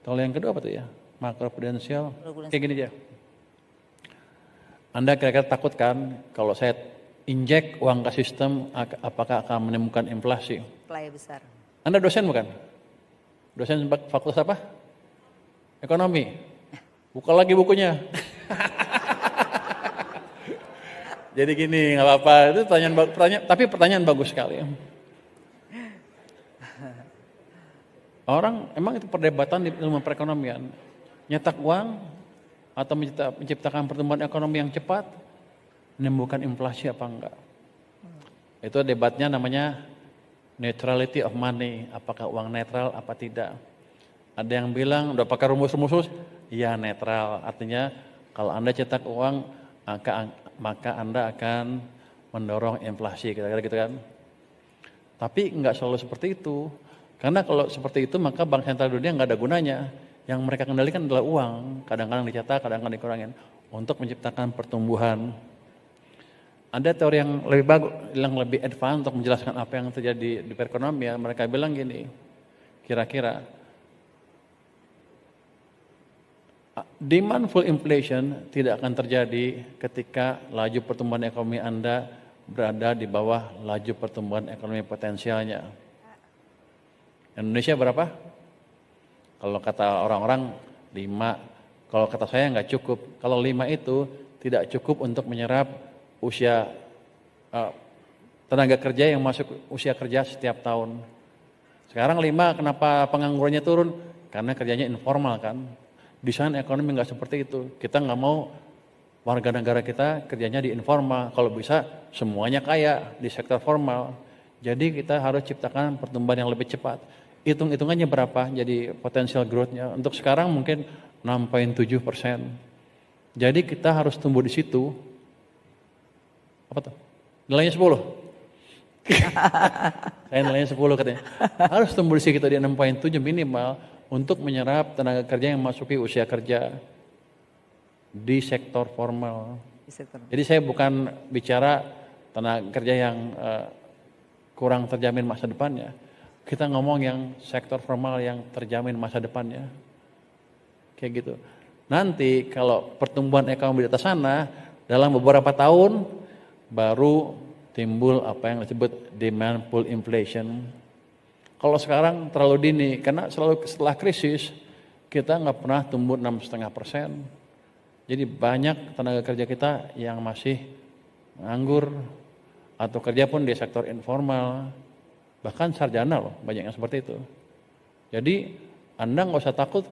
Kalau yang kedua apa tuh ya? Makroprudensial. Kayak gini aja. Anda kira-kira takut kan kalau saya injek uang ke sistem, apakah akan menimbulkan inflasi? Mulai besar. Anda dosen bukan? Dosen fakultas apa? Ekonomi. Buka lagi bukunya. Jadi gini, nggak apa-apa. Itu pertanyaan bagus sekali. Orang emang itu perdebatan di ilmu perekonomian. Nyetak uang atau menciptakan pertumbuhan ekonomi yang cepat menimbulkan inflasi apa enggak. Itu debatnya namanya neutrality of money, apakah uang netral apa tidak. Ada yang bilang udah pakai rumus-rumus, ya netral. Artinya kalau Anda cetak uang maka Anda akan mendorong inflasi, kira-kira gitu kan. Tapi enggak selalu seperti itu. Karena kalau seperti itu maka Bank Sentral Dunia enggak ada gunanya. Yang mereka kendalikan adalah uang, kadang-kadang dicetak, kadang-kadang dikurangin untuk menciptakan pertumbuhan. Ada teori yang lebih bagus, yang lebih advance untuk menjelaskan apa yang terjadi di perekonomian. Mereka bilang gini, kira-kira demand full inflation tidak akan terjadi ketika laju pertumbuhan ekonomi Anda berada di bawah laju pertumbuhan ekonomi potensialnya. Indonesia berapa? Kalau kata orang-orang 5, kalau kata saya nggak cukup. Kalau 5 itu tidak cukup untuk menyerap usia tenaga kerja yang masuk usia kerja setiap tahun. Sekarang 5, kenapa penganggurannya turun? Karena kerjanya informal kan. Desain ekonomi nggak seperti itu. Kita nggak mau warga negara kita kerjanya di informal. Kalau bisa semuanya kaya di sektor formal. Jadi kita harus ciptakan pertumbuhan yang lebih cepat. Hitung-hitungannya berapa jadi potensial growth-nya. Untuk sekarang mungkin 6,7%. Jadi kita harus tumbuh di situ. Apa tuh? Nilainya 10. Saya nilainya 10 katanya. Harus tumbuh di sekitar di 6,7 minimal untuk menyerap tenaga kerja yang masuki usia kerja di sektor formal. Jadi saya bukan bicara tenaga kerja yang kurang terjamin masa depannya. Kita ngomong yang sektor formal yang terjamin masa depannya. Kayak gitu. Nanti kalau pertumbuhan ekonomi di atas sana, dalam beberapa tahun baru timbul apa yang disebut demand pull inflation. Kalau sekarang terlalu dini, karena selalu setelah krisis kita nggak pernah tumbuh 6,5%. Jadi banyak tenaga kerja kita yang masih nganggur atau kerja pun di sektor informal, bahkan sarjana loh banyak yang seperti itu. Jadi Anda nggak usah takut